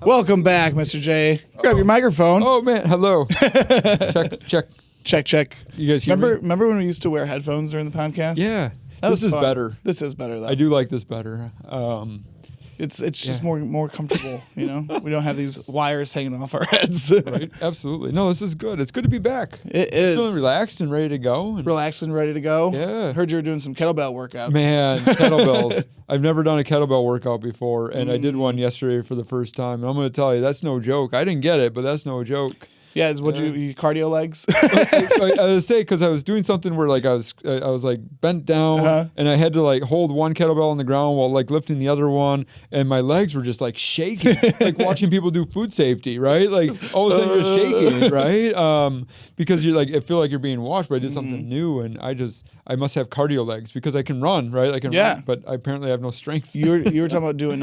Welcome back, Mr. J. Grab your microphone. Oh man, hello. Check. Check. You guys hear me? Remember when we used to wear headphones during the podcast? Yeah. This is better. This is better though. I do like this better. It's just more comfortable, you know? We don't have these wires hanging off our heads. Right? Absolutely. No, this is good. It's good to be back. It is. Feeling relaxed and ready to go. Relaxed and ready to go. Yeah. Heard you were doing some kettlebell workouts. Man, kettlebells. I've never done a kettlebell workout before, and I did one yesterday for the first time. And I'm going to tell you, that's no joke. I didn't get it, but that's no joke. Yeah, you cardio legs? I was say because I was doing something where like I was like bent down and I had to like hold one kettlebell on the ground while like lifting the other one, and my legs were just like shaking, like watching people do food safety, right? Like all of a sudden you're shaking, right? Because you're like I feel like you're being watched, but I did something new, and I must have cardio legs because I can run, right? I can run, but I apparently have no strength. You were talking about doing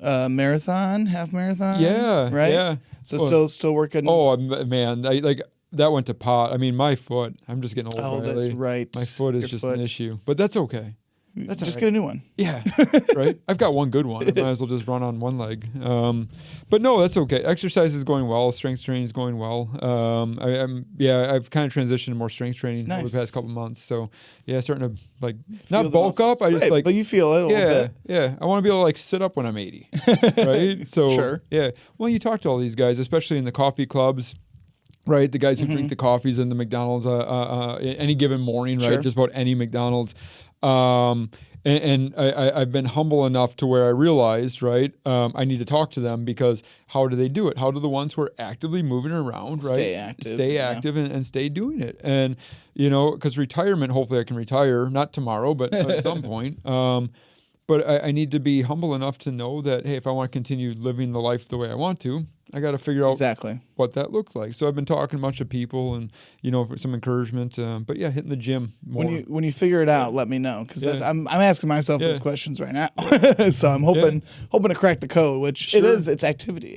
marathon, half marathon, yeah, right? Yeah. So still working. Oh man, that went to pot. I mean, my foot. I'm just getting old. Oh, Riley. that's right. My foot is just an issue, but that's okay. That's just get a new one. Yeah, right. I've got one good one. I might as well just run on one leg. But no, that's okay. Exercise is going well. Strength training is going well. I've kind of transitioned to more strength training over the past couple months. So yeah, starting to like not bulk up. I just but you feel it a little bit. Yeah. I want to be able to like sit up when I'm 80, right? So sure. Yeah. Well, you talk to all these guys, especially in the coffee clubs. Right, the guys who drink the coffees in the McDonald's any given morning, right? Sure. Just about any McDonald's. And I've been humble enough to where I realized, right, I need to talk to them because how do they do it? How do the ones who are actively moving around, right? Stay active and stay doing it. And, you know, because retirement, hopefully I can retire, not tomorrow, but at some point. But I need to be humble enough to know that, hey, if I want to continue living the life the way I want to, I got to figure out what that looks like. So I've been talking to a bunch of people and, you know, for some encouragement. But yeah, hitting the gym more. When you figure it out, let me know. Because I'm asking myself those questions right now. So I'm hoping to crack the code, which it's activity.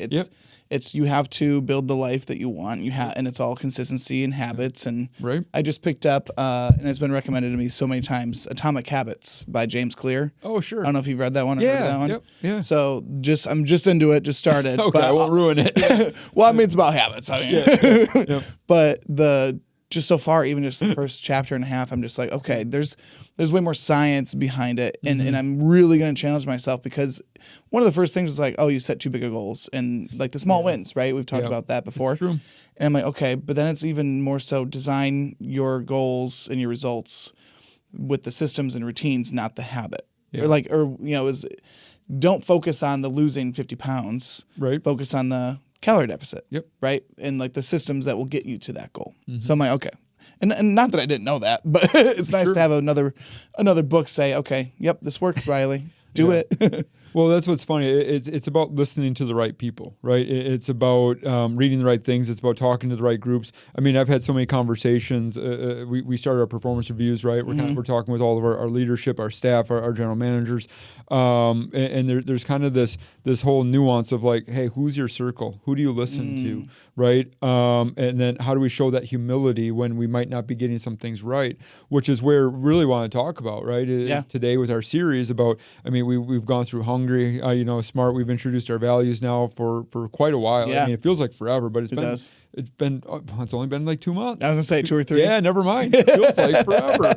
It's you have to build the life that you want. And it's all consistency and habits. And I just picked up, and it's been recommended to me so many times, Atomic Habits by James Clear. Oh, sure. I don't know if you've read that one or heard that one. Yep. Yeah. So I'm just into it, just started. Okay, but I won't ruin it. Well, I mean, it's about habits. I mean, but just so far, even just the first chapter and a half, I'm just like, okay, there's way more science behind it. And I'm really going to challenge myself because one of the first things was like, oh, you set too big of goals and like the small wins, right? We've talked about that before. True. And I'm like, okay, but then it's even more so design your goals and your results with the systems and routines, not the habit. Don't focus on the losing 50 pounds. Right. Focus on the calorie deficit. Yep. Right. And like the systems that will get you to that goal. So I'm like, okay. And not that I didn't know that, but it's nice to have another book say, okay, yep, this works, Riley. Do it. Well, that's what's funny. It's about listening to the right people, right? It's about reading the right things. It's about talking to the right groups. I mean, I've had so many conversations. We started our performance reviews, right? We're talking with all of our leadership, our staff, our general managers, and there's kind of this whole nuance of like, hey, who's your circle? Who do you listen to, right? And then how do we show that humility when we might not be getting some things right? Which is where we really want to talk about, right? Today was our series about. I mean, we've gone through Humbly, Smart. We've introduced our values now for quite a while. Yeah. I mean, it feels like forever, but it's only been like 2 months. I was gonna say 2 or 3. Yeah, never mind. It feels like forever.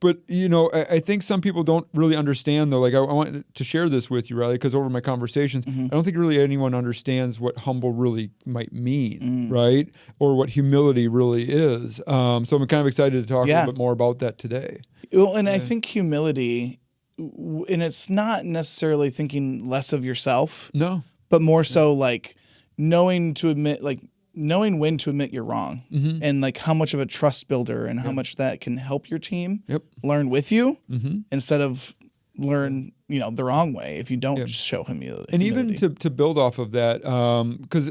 But I think some people don't really understand though. Like I want to share this with you, Riley, because over my conversations, I don't think really anyone understands what humble really might mean, right? Or what humility really is. So I'm kind of excited to talk a little bit more about that today. Well, and I think humility. And it's not necessarily thinking less of yourself. No. But more so like knowing when to admit you're wrong and like how much of a trust builder and how much that can help your team learn with you instead of learn, the wrong way if you don't show humility. And even to build off of that, because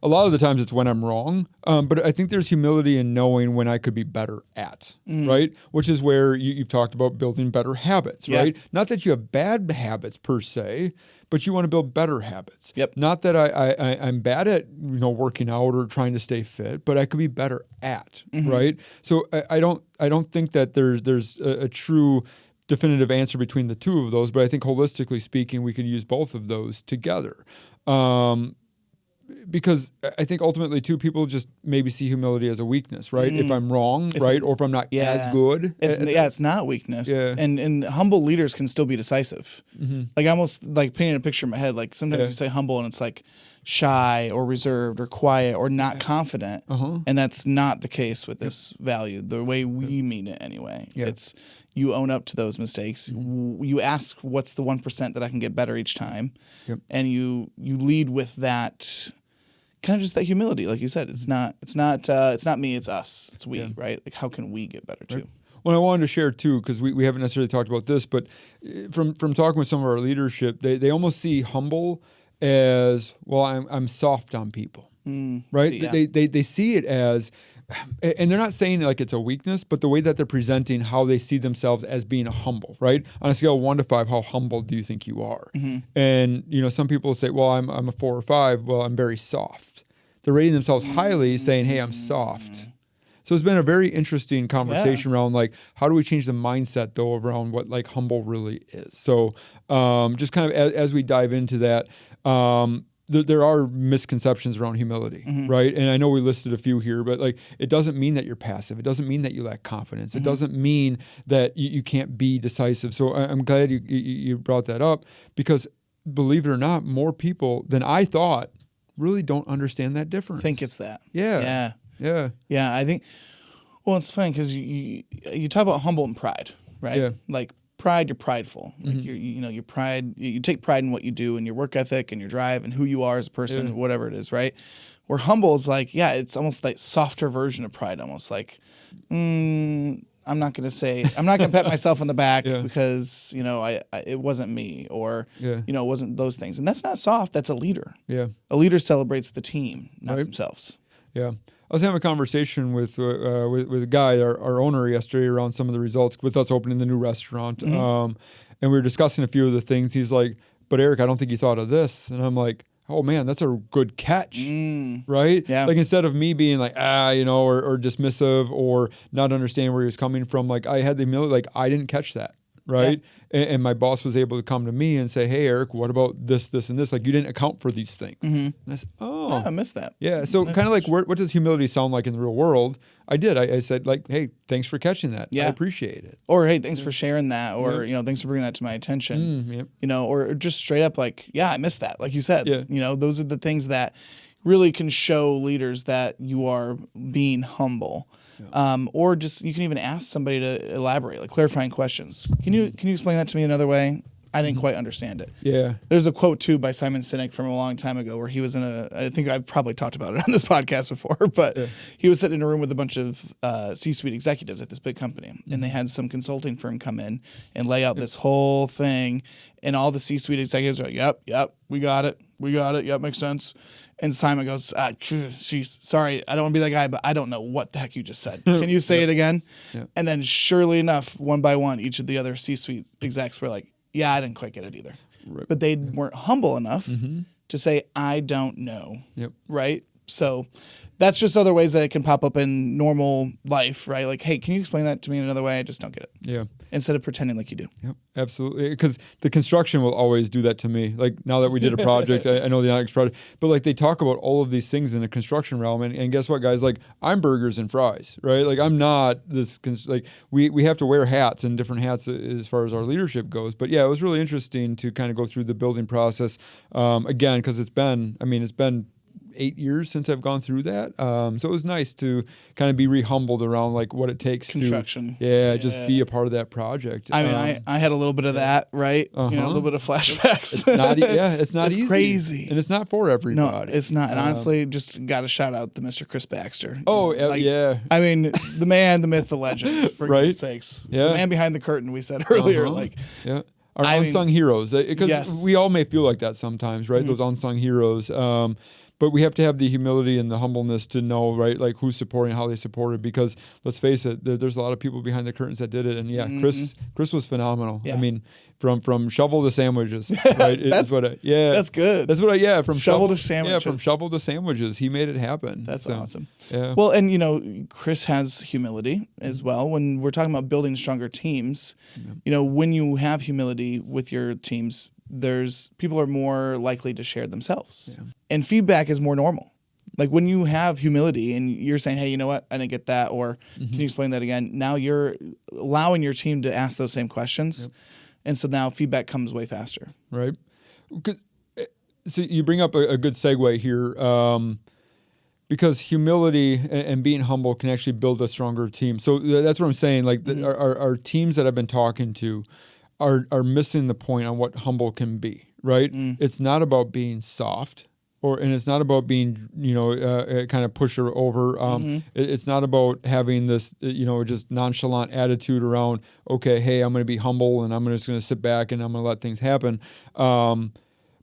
a lot of the times it's when I'm wrong, but I think there's humility in knowing when I could be better at, right? Which is where you've talked about building better habits, right? Not that you have bad habits per se, but you want to build better habits. Yep. Not that I'm bad at working out or trying to stay fit, but I could be better at, right? So I don't think that there's a true definitive answer between the two of those, but I think holistically speaking, we could use both of those together. Because I think ultimately, too, people just maybe see humility as a weakness, right? If I'm wrong, right? Or if I'm not as good. It's not weakness. Yeah. And humble leaders can still be decisive. Like almost like painting a picture in my head. Like sometimes you say humble and it's like shy or reserved or quiet or not confident. And that's not the case with this value, the way we mean it anyway. It's you own up to those mistakes. You ask, what's the 1% that I can get better each time? And you lead with that kind of just that humility. Like you said, it's not me, it's us. It's we, right? Like how can we get better too? Well, I wanted to share too, because we haven't necessarily talked about this, but from talking with some of our leadership, they almost see humble as, well, I'm soft on people, right? They see it as, and they're not saying like it's a weakness, but the way that they're presenting how they see themselves as being humble, right? On a scale of 1 to 5, how humble do you think you are? And some people say, well, I'm a 4 or 5. Well, I'm very soft. They're rating themselves highly, saying, hey, I'm soft. So it's been a very interesting conversation around like how do we change the mindset though around what like humble really is. So just kind of as we dive into that. There are misconceptions around humility, right? And I know we listed a few here, but like it doesn't mean that you're passive. It doesn't mean that you lack confidence. It doesn't mean that you can't be decisive. So I'm glad you brought that up because believe it or not, more people than I thought really don't understand that difference. I think it's that. Yeah. I think, well, it's funny because you talk about humble and pride, right? Yeah. Like pride, you're prideful. Like your pride, you take pride in what you do and your work ethic and your drive and who you are as a person, whatever it is, right? Where humble is like, it's almost like softer version of pride, almost like, I'm not going to pat myself on the back because, it wasn't me or, it wasn't those things. And that's not soft. That's a leader. Yeah. A leader celebrates the team, not themselves. Yeah. I was having a conversation with a guy, our owner, yesterday around some of the results with us opening the new restaurant. And we were discussing a few of the things. He's like, but Eric, I don't think you thought of this. And I'm like, oh man, that's a good catch, right? Yeah. Like instead of me being like, or dismissive or not understanding where he was coming from, like I had the humility, like I didn't catch that. Right. Yeah. And my boss was able to come to me and say, hey, Eric, what about this, and this? Like, you didn't account for these things. And I said, I missed that. Yeah. So kind of like, what does humility sound like in the real world? I did. I said, like, hey, thanks for catching that. Yeah. I appreciate it. Or, hey, thanks for sharing that. Or, thanks for bringing that to my attention. Or just straight up like, I missed that. Like you said, those are the things that really can show leaders that you are being humble. Or just you can even ask somebody to elaborate, like clarifying questions. Can you explain that to me another way? I didn't quite understand it. Yeah. There's a quote too by Simon Sinek from a long time ago where he was I think I've probably talked about it on this podcast before, but he was sitting in a room with a bunch of C-suite executives at this big company, and they had some consulting firm come in and lay out this whole thing, and all the C-suite executives are like, yep, we got it, yep, makes sense. And Simon goes, sorry, I don't want to be that guy, but I don't know what the heck you just said. Can you say it again? And then surely enough, one by one, each of the other C-suite execs were like, I didn't quite get it either. Right. But they weren't humble enough to say, I don't know. Right? So that's just other ways that it can pop up in normal life, right? Like, hey, can you explain that to me in another way? I just don't get it. Yeah. Instead of pretending like you do. Yep, absolutely. Because the construction will always do that to me. Like like we did a project, I know the Onyx project, but like they talk about all of these things in the construction realm. And guess what, guys? Like I'm burgers and fries, right? Like I'm not this, like we have to wear hats and different hats as far as our leadership goes. But yeah, it was really interesting to kind of go through the building process again, because it's been 8 years since I've gone through that. So it was nice to kind of be re-humbled around like what it takes construction. Just be a part of that project. I mean, I had a little bit of that, right? A little bit of flashbacks. It's not easy. Crazy. And it's not for everybody. No, it's not. And honestly, just got to shout out to Mr. Chris Baxter. Oh, yeah. I mean, the man, the myth, the legend, for goodness sakes. Yeah. The man behind the curtain we said earlier. Our unsung heroes. Because we all may feel like that sometimes, right? Those unsung heroes. But we have to have the humility and the humbleness to know, right, like who's supporting, how they support it. Because let's face it, there's a lot of people behind the curtains that did it. And yeah, Chris was phenomenal. Yeah. I mean, from shovel to sandwiches, right? That's good. From shovel to sandwiches. Yeah, from shovel to sandwiches, he made it happen. That's awesome. Yeah. Well, and Chris has humility as well. When we're talking about building stronger teams, when you have humility with your teams, people are more likely to share themselves, and feedback is more normal. Like when you have humility and you're saying, hey, you know what, I didn't get that, or can you explain that again? Now you're allowing your team to ask those same questions. Yep. And so now feedback comes way faster. Right. So you bring up a good segue here, because humility and being humble can actually build a stronger team. So that's what I'm saying. Like our teams that I've been talking to are missing the point on what humble can be, right? It's not about being soft. And it's not about being, kind of pusher over. It's not about having this, just nonchalant attitude around, okay, hey, I'm going to be humble and I'm just going to sit back and I'm going to let things happen.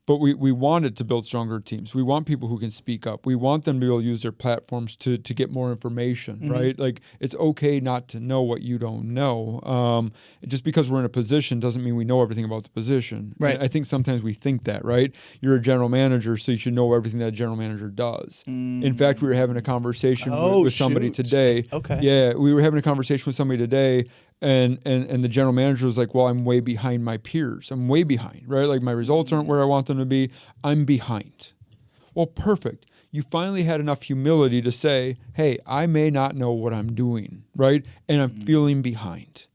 But we want it to build stronger teams. We want people who can speak up. We want them to be able to use their platforms to get more information, right? Like, it's okay not to know what you don't know. Just because we're in a position doesn't mean we know everything about the position. Right. And I think sometimes we think that, right? You're a general manager, so you should know everything that a general manager does. In fact, we were having a conversation with somebody today. Okay. Yeah, we were having a conversation with somebody today, and the general manager was like, well, I'm way behind my peers. I'm way behind, right? Like, my results aren't where I want them to be. I'm behind. Well, perfect. You finally had enough humility to say, hey, I may not know what I'm doing, right? And I'm feeling behind.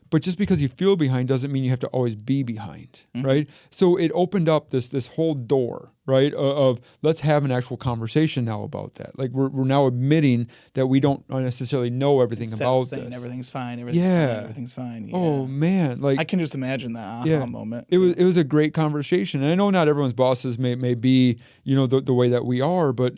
But just because you feel behind doesn't mean you have to always be behind, right? So it opened up this whole door, right, of let's have an actual conversation now about that. Like, we're now admitting that we don't necessarily know everything about this. Everything's fine. Everything's fine. Yeah. Oh man, like, I can just imagine that aha moment. It was a great conversation, and I know not everyone's bosses may be the way that we are, but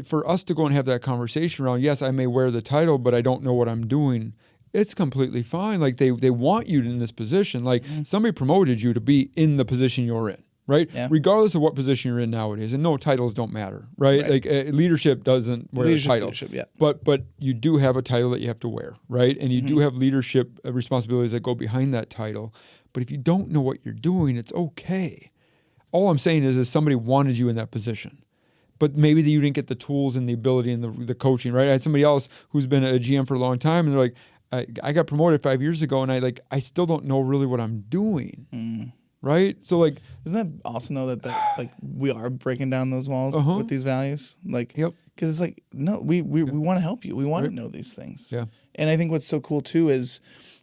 for us to go and have that conversation around, yes, I may wear the title, but I don't know what I'm doing. It's completely fine. Like, they want you in this position. Like, somebody promoted you to be in the position you're in, right? Yeah. Regardless of what position you're in nowadays. And no, titles don't matter, right? Like, leadership doesn't wear a title. Leadership, yeah. But you do have a title that you have to wear, right? And you do have leadership responsibilities that go behind that title. But if you don't know what you're doing, it's okay. All I'm saying is somebody wanted you in that position. But maybe you didn't get the tools and the ability and the coaching, right? I had somebody else who's been a GM for a long time, and they're like, I got promoted 5 years ago, and I still don't know really what I'm doing, right? So, like, isn't that awesome though that like we are breaking down those walls with these values, like, because it's like, no, we want to help you, we want to know these things, and I think what's so cool too is,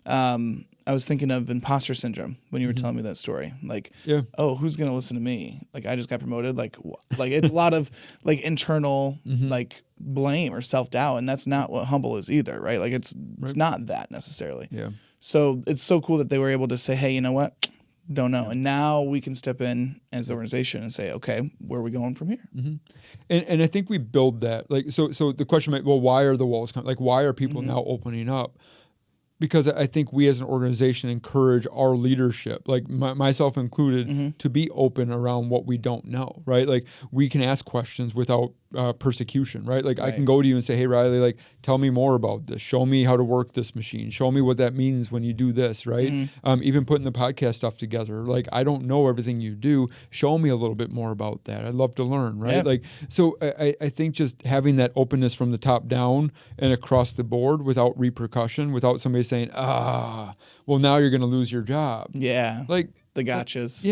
I was thinking of imposter syndrome when you were telling me that story, like, oh, who's gonna listen to me? Like, I just got promoted, like it's a lot of like internal like blame or self-doubt, and that's not what humble is either, right? Like, it's not that necessarily. So it's so cool that they were able to say, hey, you know what, don't know, and now we can step in as the organization and say, okay, where are we going from here? And I think we build that, like, so the question might, well, why are the walls coming? Like, why are people now opening up? Because I think we as an organization encourage our leadership, like myself included, to be open around what we don't know, right? Like, we can ask questions without persecution, right? Like, I can go to you and say, hey, Riley, like, tell me more about this. Show me how to work this machine. Show me what that means when you do this, right? Even putting the podcast stuff together. Like, I don't know everything you do. Show me a little bit more about that. I'd love to learn, right? Like, so I think just having that openness from the top down and across the board without repercussion, without somebody saying, well, now you're going to lose your job. Yeah. Like, the gotchas.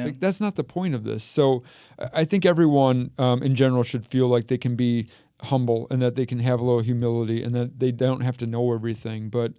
Like, that's not the point of this. So I think everyone in general should feel like they can be humble and that they can have a little humility and that they don't have to know everything. But,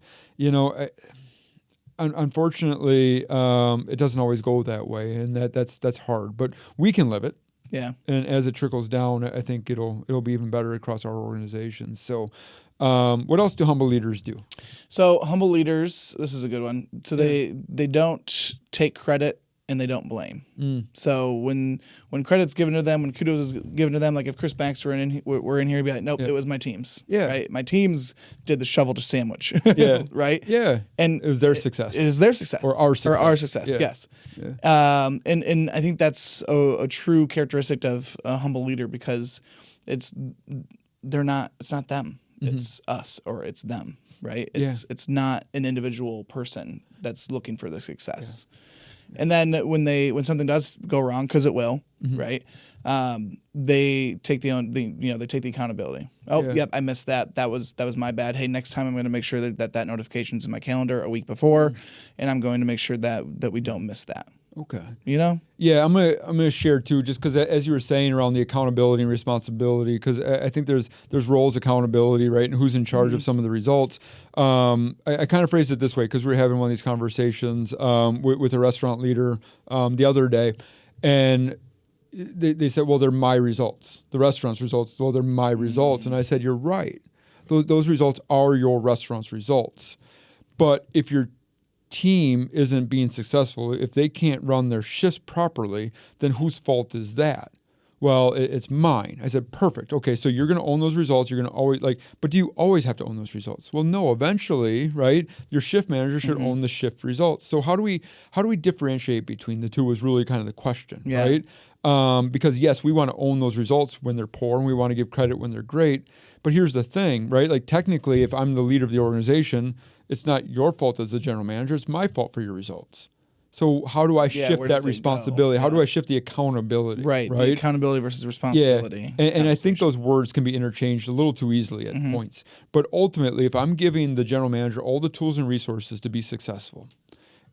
unfortunately, it doesn't always go that way, and that's hard. But we can live it. Yeah. And as it trickles down, I think it'll be even better across our organizations. So what else do humble leaders do? So humble leaders, this is a good one. So they don't take credit and they don't blame. So when credit's given to them, when kudos is given to them, like if Chris Banks were in here, he'd be like, nope, it was my team's. Yeah. Right? My teams did the shovel to sandwich. Yeah. Right? Yeah. And it was their success. It is their success. Or our success. Or our success, yeah. yes. Yeah. And I think that's a true characteristic of a humble leader, because it's not them. It's us, or it's them. Right? It's not an individual person that's looking for the success. Yeah. And then when something does go wrong, because it will, right? They take they take the accountability. Oh, yep, I missed that. That was my bad. Hey, next time I'm going to make sure that notification's in my calendar a week before, and I'm going to make sure that we don't miss that. Okay. Yeah, I'm gonna share too, just because as you were saying around the accountability and responsibility, because I think there's roles accountability, right, and who's in charge of some of the results. I kind of phrased it this way, because we were having one of these conversations with a restaurant leader the other day, and they said, well, they're my results. The restaurant's results, well, they're my results. And I said, you're right. Those results are your restaurant's results. But if your team isn't being successful, if they can't run their shifts properly, then whose fault is that? Well, it's mine. I said, perfect. Okay, so you're going to own those results. You're going to always but do you always have to own those results? Well, no, eventually, right? Your shift manager should own the shift results. So how do we differentiate between the two is really kind of the question, right? Because yes, we want to own those results when they're poor, and we want to give credit when they're great. But here's the thing, right? Like technically, if I'm the leader of the organization, it's not your fault as the general manager. It's my fault for your results. So how do I shift that responsibility? How do I shift the accountability? Right. The accountability versus responsibility. Yeah. And I think those words can be interchanged a little too easily at points. But ultimately, if I'm giving the general manager all the tools and resources to be successful,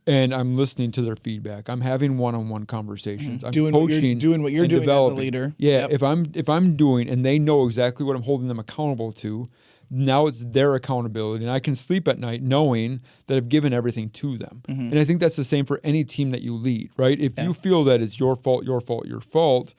and I'm listening to their feedback, I'm having one-on-one conversations, I'm doing coaching, doing what you're doing developing. As a leader. Yeah. Yep. If I'm doing, and they know exactly what I'm holding them accountable to, now it's their accountability, and I can sleep at night knowing that I've given everything to them. And I think that's the same for any team that you lead, right? If you feel that it's your fault,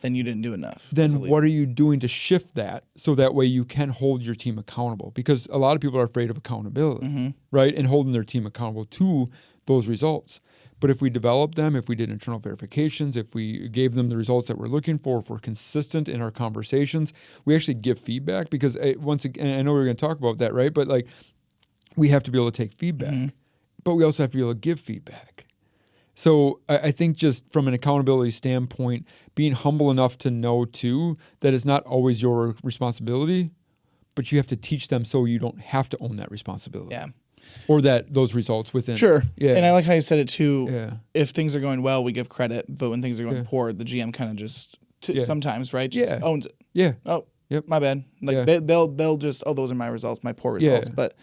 then you didn't do enough. Then what are you doing to shift that so that way you can hold your team accountable? Because a lot of people are afraid of accountability, right? And holding their team accountable to those results. But if we developed them, if we did internal verifications, if we gave them the results that we're looking for, if we're consistent in our conversations, we actually give feedback, because once again, I know we're going to talk about that, right? But like, we have to be able to take feedback, but we also have to be able to give feedback. So I think just from an accountability standpoint, being humble enough to know too that it's not always your responsibility, but you have to teach them so you don't have to own that responsibility. Yeah. Or those results within. Sure. Yeah. And I like how you said it too. Yeah. If things are going well, we give credit, but when things are going poor, the GM kind of just sometimes, right? Just owns it. Yeah. Oh, my bad. Like they'll just, those are my results, my poor results. But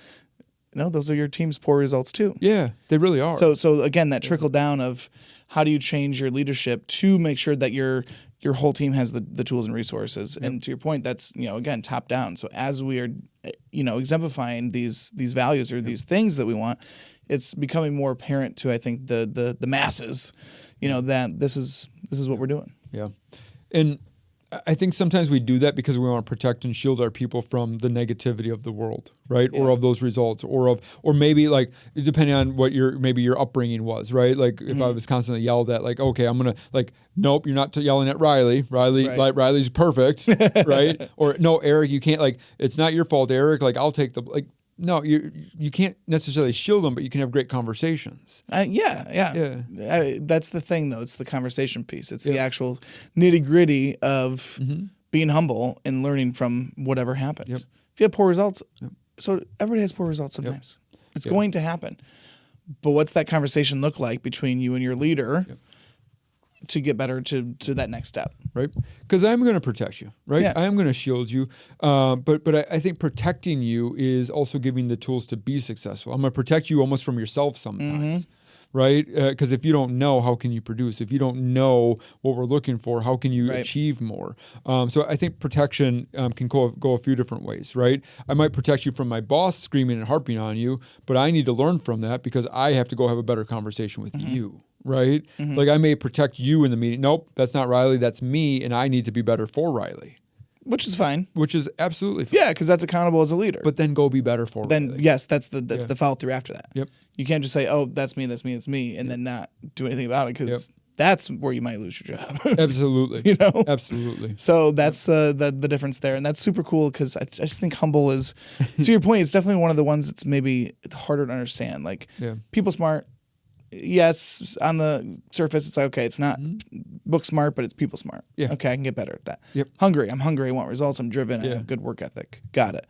no, those are your team's poor results too. Yeah, they really are. So again, that trickle down of how do you change your leadership to make sure that your whole team has the tools and resources. And to your point, that's, again, top down. So as we are, exemplifying these values or these things that we want, it's becoming more apparent to, I think, the masses, that this is what we're doing. Yeah. And I think sometimes we do that because we want to protect and shield our people from the negativity of the world, right? Yeah. Or of those results, or maybe like, depending on what your upbringing was, right? Like if I was constantly yelled at, like, okay, I'm going to like, nope, you're not yelling at Riley. Like Riley's perfect, right? Or no, Eric, you can't, like, it's not your fault, Eric. Like I'll take no, you can't necessarily shield them, but you can have great conversations. Yeah. That's the thing, though. It's the conversation piece. It's the actual nitty gritty of being humble and learning from whatever happened. Yep. If you have poor results, so everybody has poor results sometimes. Yep. It's going to happen. But what's that conversation look like between you and your leader to get better to that next step? Right? Because I'm going to protect you, right? Yeah. I am going to shield you. But I think protecting you is also giving the tools to be successful. I'm going to protect you almost from yourself sometimes, right? Because if you don't know, how can you produce? If you don't know what we're looking for, how can you achieve more? So I think protection can go a few different ways, right? I might protect you from my boss screaming and harping on you, but I need to learn from that because I have to go have a better conversation with you. Right? Like I may protect you in the meeting. Nope, that's not Riley. That's me. And I need to be better for Riley. Which is fine. Which is absolutely fine. Yeah, because that's accountable as a leader. But then go be better for Riley. Yes, that's the follow through after that. Yep. You can't just say, oh, that's me, and then not do anything about it because that's where you might lose your job. Absolutely. You know? Absolutely. So that's the difference there. And that's super cool because I just think humble is, to your point, it's definitely one of the ones that's maybe it's harder to understand. Like people smart. Yes, on the surface, it's like, okay, it's not book smart, but it's people smart. Yeah. Okay, I can get better at that. Yep. Hungry. I'm hungry. I want results. I'm driven. I have good work ethic. Got it.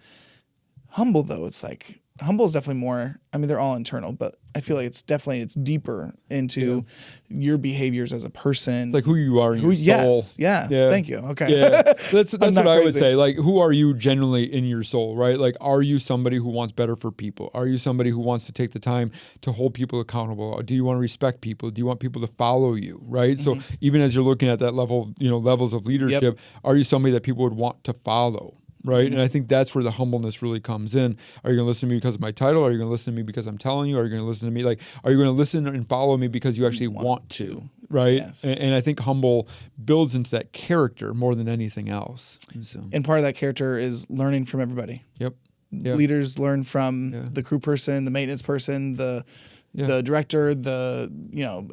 Humble, though, it's like, humble is definitely more, I mean, they're all internal, but I feel like it's deeper into your behaviors as a person. It's like who you are in your soul. Yes. Yeah. Thank you. Okay. Yeah. That's what not I would crazy. say. Like, who are you genuinely in your soul, right? Like, are you somebody who wants better for people? Are you somebody who wants to take the time to hold people accountable? Do you want to respect people? Do you want people to follow you, right? So even as you're looking at that level, levels of leadership, are you somebody that people would want to follow? Right. And I think that's where the humbleness really comes in. Are you going to listen to me because of my title? Are you going to listen to me because I'm telling you? Are you going to listen to me? Like, are you going to listen and follow me because you actually want to? Right. Yes. And I think humble builds into that character more than anything else. And part of that character is learning from everybody. Yep. Leaders learn from the crew person, the maintenance person, the director,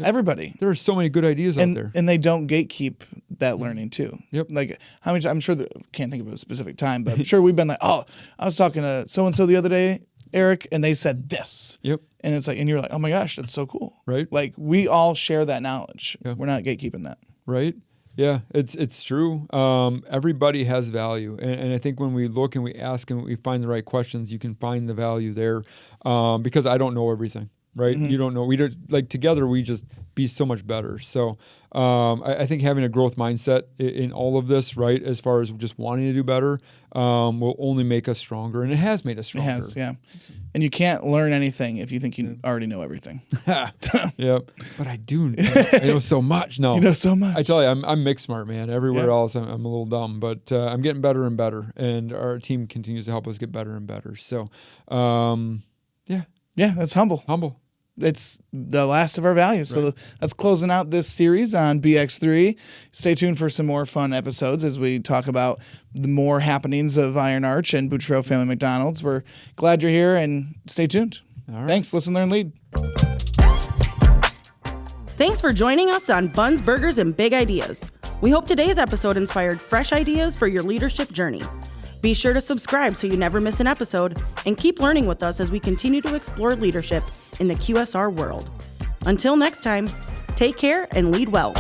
everybody. There are so many good ideas out there. And they don't gatekeep that learning too. Yep. Like how many, I'm sure can't think of a specific time, but I'm sure we've been like, oh, I was talking to so-and-so the other day, Eric, and they said this. Yep. And it's like, and you're like, oh my gosh, that's so cool. Right. Like we all share that knowledge. Yeah. We're not gatekeeping that. Right. Yeah, it's true. Everybody has value. And I think when we look and we ask and we find the right questions, you can find the value there because I don't know everything. Right. You don't know. We don't like together. We just be so much better. So I think having a growth mindset in all of this, right, as far as just wanting to do better, will only make us stronger. And it has made us stronger. It has, yeah. And you can't learn anything if you think you already know everything. Yep. But I do. I know so much. No. You know so much. I tell you, I'm mixed smart, man. Everywhere else, I'm a little dumb. But I'm getting better and better. And our team continues to help us get better and better. So, yeah. Yeah, that's humble. Humble. It's the last of our values. So that's closing out this series on BX3. Stay tuned for some more fun episodes as we talk about the more happenings of Iron Arch and Bouchereau Family McDonald's. We're glad you're here and stay tuned. All right. Thanks. Listen, learn, lead. Thanks for joining us on Buns, Burgers, and Big Ideas. We hope today's episode inspired fresh ideas for your leadership journey. Be sure to subscribe so you never miss an episode and keep learning with us as we continue to explore leadership in the QSR world. Until next time, take care and lead well.